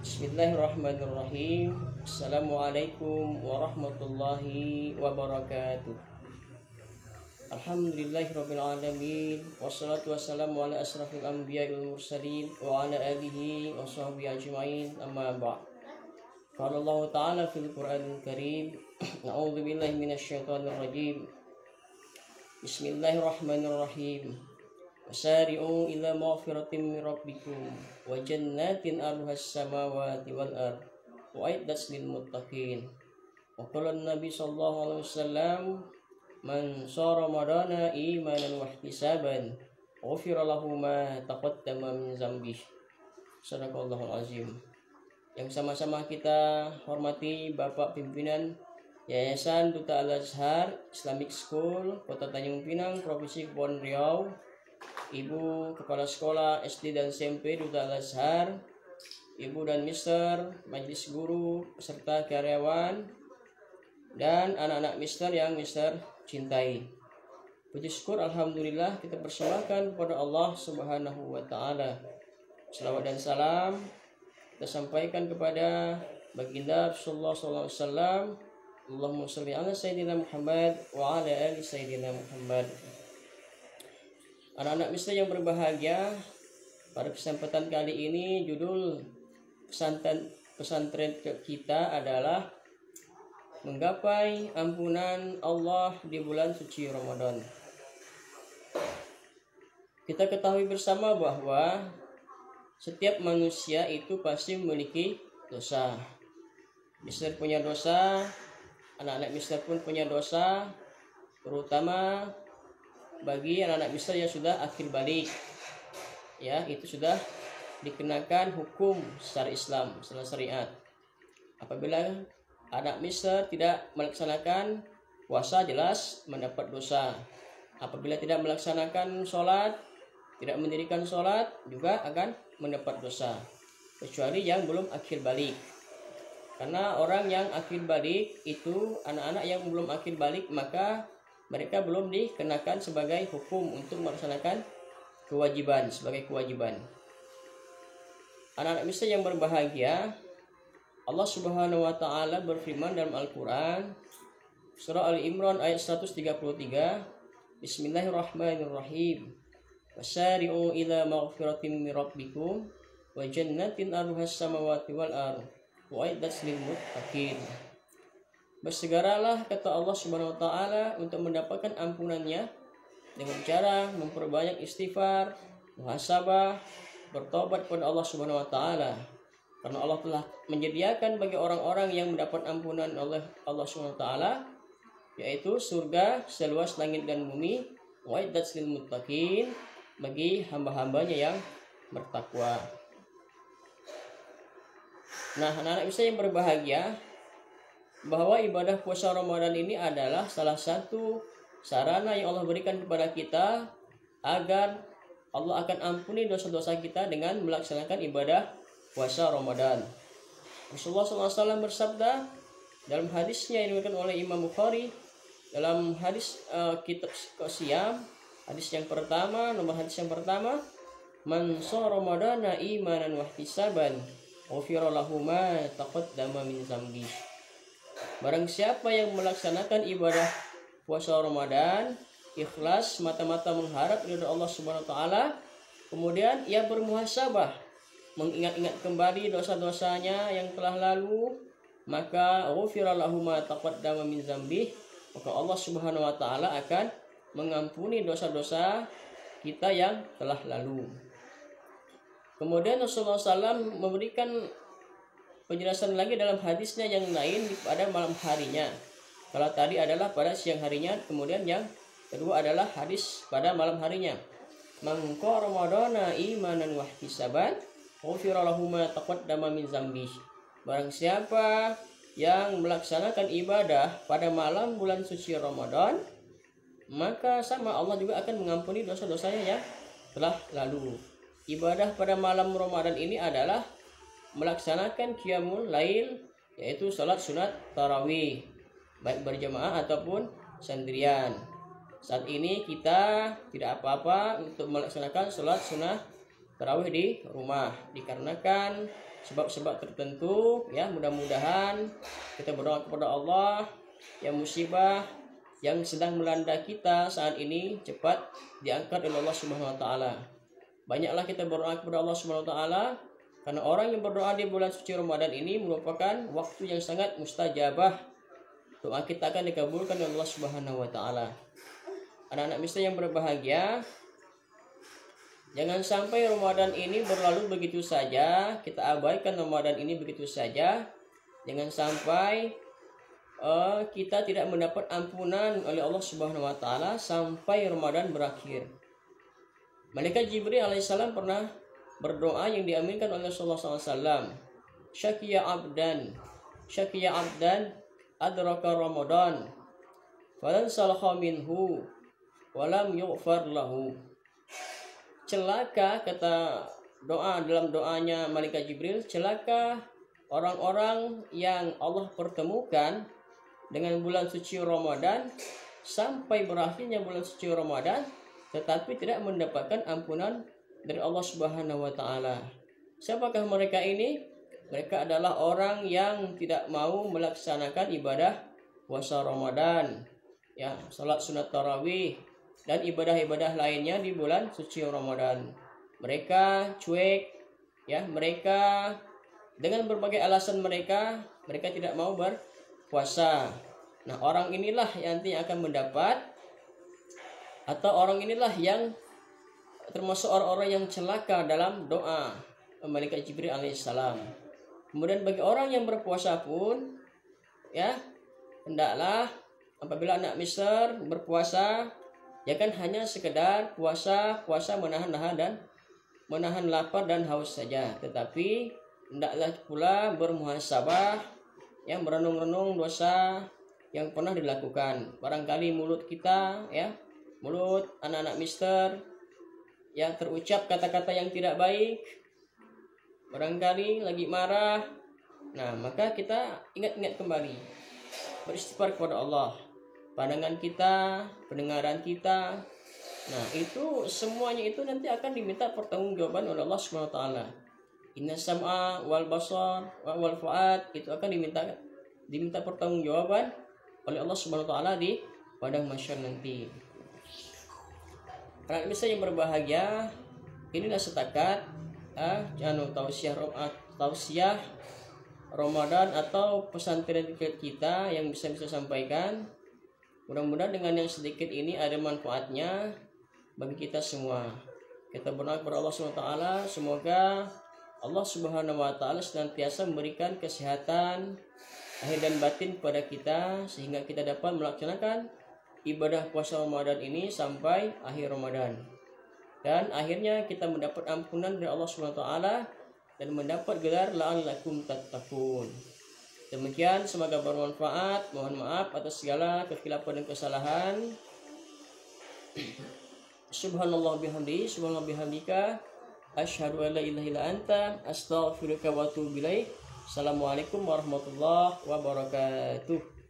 Bismillahirrahmanirrahim. Assalamualaikum warahmatullahi wabarakatuh. Alhamdulillahirabbil alamin. Wassalatu wassalamu ala asrafil anbiya'i wal mursalin wa ala alihi wa sahbihi ajmain. Amma ba'd. Qala Allah Ta'ala fil Qur'anil Karim. A'udzu billahi minasyaitonir rajim. Bismillahirrahmanirrahim. Wasari'u ila maghfiratin min rabbikum wa jannatin arduhas samawati wal ard u'iddat lil muttaqin. Wa qala an-nabi sallallahu alaihi wasallam man shara ramadana imanan wa ihtisaban ghufira lahu ma taqaddama min dzambihi. Shadaqallahul azim. Yang sama-sama kita hormati Bapak Pimpinan Yayasan Duta Al-Azhar Islamic School Kota Tanjung Pinang Provinsi Kepulauan Riau, Ibu Kepala Sekolah SD dan SMP Duta Al-Azhar, Ibu dan Mister, Majelis Guru, peserta karyawan, dan anak-anak Mister yang Mister cintai. Puji syukur Alhamdulillah kita persembahkan kepada Allah Subhanahu wa Ta'ala. Selawat dan salam kita sampaikan kepada Baginda Rasulullah SAW. Allahumma sholli ala Sayyidina Muhammad wa ala ali Sayyidina Muhammad. Anak-anak Mister yang berbahagia, pada kesempatan kali ini judul pesantren kita adalah menggapai ampunan Allah di bulan suci Ramadan. Kita ketahui bersama bahwa setiap manusia itu pasti memiliki dosa. Mister punya dosa, anak-anak Mister pun punya dosa, terutama bagi anak-anak Mister yang sudah akhir balik, ya, itu sudah dikenakan hukum secara Islam, secara syariat. Apabila anak Mister tidak melaksanakan puasa, jelas mendapat dosa. Apabila tidak melaksanakan sholat, tidak mendirikan sholat, juga akan mendapat dosa, kecuali yang belum akhir balik. Karena orang yang akhir balik itu, anak-anak yang belum akhir balik, maka mereka belum dikenakan sebagai hukum untuk melaksanakan kewajiban, sebagai kewajiban. Anak-anak Mister yang berbahagia, Allah Subhanahu wa Ta'ala berfirman dalam Al-Quran, surah Al-Imran ayat 133, Bismillahirrahmanirrahim. Wasari'u ila maghfiratin min rabbikum wa jannatin arduhas samawati wal ard u'iddat lil muttaqin. Bersegeralah, kata Allah Subhanahu wa Ta'ala, untuk mendapatkan ampunannya dengan cara memperbanyak istighfar, muhasabah, bertobat kepada Allah Subhanahu wa Ta'ala. Karena Allah telah menyediakan bagi orang-orang yang mendapat ampunan oleh Allah Subhanahu wa Ta'ala, yaitu surga seluas langit dan bumi, wa'iddat lil muttaqin, bagi hamba-hambanya yang bertakwa. Nah, anak-anak Mister yang berbahagia, bahwa ibadah puasa Ramadan ini adalah salah satu sarana yang Allah berikan kepada kita agar Allah akan ampuni dosa-dosa kita dengan melaksanakan ibadah puasa Ramadan. Rasulullah SAW bersabda dalam hadisnya yang diriwayatkan oleh Imam Bukhari, dalam hadis kitab Qiyam, hadis yang pertama, nomor hadis yang pertama, man shoma ramadana imanan wa ihtisaban ghufira lahu ma taqaddama min dzambihi. Barang siapa yang melaksanakan ibadah puasa Ramadan ikhlas, mata-mata mengharap ridha Allah Subhanahu wa Ta'ala, kemudian ia bermuhasabah, mengingat-ingat kembali dosa-dosanya yang telah lalu, maka ghufira lahu ma taqaddama min dzambihi, maka Allah Subhanahu wa Ta'ala akan mengampuni dosa-dosa kita yang telah lalu. Kemudian Rasulullah SAW memberikan penjelasan lagi dalam hadisnya yang lain pada malam harinya. Kalau tadi adalah pada siang harinya, kemudian yang kedua adalah hadis pada malam harinya. Man qama ramadana imanan wa ihtisaban ghufira lahu ma taqaddama min dzambihi. Barang siapa yang melaksanakan ibadah pada malam bulan suci Ramadan, maka sama Allah juga akan mengampuni dosa-dosanya yang telah lalu. Ibadah pada malam Ramadan ini adalah melaksanakan qiyamul lail, yaitu salat sunat tarawih, baik berjamaah ataupun sendirian. Saat ini kita tidak apa-apa untuk melaksanakan salat sunat tarawih di rumah dikarenakan sebab-sebab tertentu ya. Mudah-mudahan kita berdoa kepada Allah yang musibah yang sedang melanda kita saat ini cepat diangkat oleh Allah Subhanahu wa taala. Banyaklah kita berdoa kepada Allah Subhanahu wa taala karena orang yang berdoa di bulan suci Ramadan ini merupakan waktu yang sangat mustajabah. Doa kita akan dikabulkan oleh Allah Subhanahu wa taala. Anak-anak mister yang berbahagia, jangan sampai Ramadan ini berlalu begitu saja, kita abaikan Ramadan ini begitu saja. Jangan sampai kita tidak mendapat ampunan oleh Allah Subhanahu wa taala sampai Ramadan berakhir. Malaikat Jibril alaihissalam pernah berdoa yang diaminkan oleh Rasulullah SAW. Syakiya abdan adraka Ramadan falan salakha minhu walam yughfar lahu. Celaka, kata doa dalam doanya Malaikat Jibril, celaka orang-orang yang Allah pertemukan dengan bulan suci Ramadan sampai berakhirnya bulan suci Ramadan tetapi tidak mendapatkan ampunan dari Allah Subhanahu wa taala. Siapakah mereka ini? Mereka adalah orang yang tidak mau melaksanakan ibadah puasa Ramadan, ya, salat sunat tarawih dan ibadah-ibadah lainnya di bulan suci Ramadan. Mereka cuek, ya, mereka dengan berbagai alasan mereka tidak mau berpuasa. Nah, orang inilah yang nanti akan mendapat, atau orang inilah yang termasuk orang-orang yang celaka dalam doa Malaikat Jibril alaihissalam. Kemudian bagi orang yang berpuasa pun, ya, hendaklah apabila anak mister berpuasa, jangan hanya sekedar puasa menahan lapar dan haus saja, tetapi hendaklah pula bermuhasabah, yang merenung-renung dosa yang pernah dilakukan. Barangkali mulut kita, ya, mulut anak-anak mister yang terucap kata-kata yang tidak baik, barangkali lagi marah. Nah, maka kita ingat-ingat kembali, beristighfar kepada Allah. Pandangan kita, pendengaran kita, nah itu semuanya itu nanti akan diminta pertanggungjawaban oleh Allah Subhanahu wa taala. Inna sam'a wal basar wal fuad, itu akan diminta pertanggungjawaban oleh Allah Subhanahu wa taala di padang mahsyar nanti. Anak mister yang berbahagia, inilah setakat tausiah Ramadan atau pesantren kita yang bisa sampaikan. Mudah-mudahan dengan yang sedikit ini ada manfaatnya bagi kita semua. Kita berdoa kepada Allah Subhanahu wa taala, semoga Allah Subhanahu wa taala senantiasa memberikan kesehatan lahir dan batin kepada kita sehingga kita dapat melaksanakan ibadah puasa Ramadan ini sampai akhir Ramadan. Dan akhirnya kita mendapat ampunan dari Allah Subhanahu wa taala dan mendapat gelar la'allakum tattaqun. Demikian, semoga bermanfaat. Mohon maaf atas segala kekhilafan dan kesalahan. Subhanallah bihamdika asyhadu an la ilaha illa anta astaghfiruka wa atubu ilaik. Assalamualaikum warahmatullahi wabarakatuh.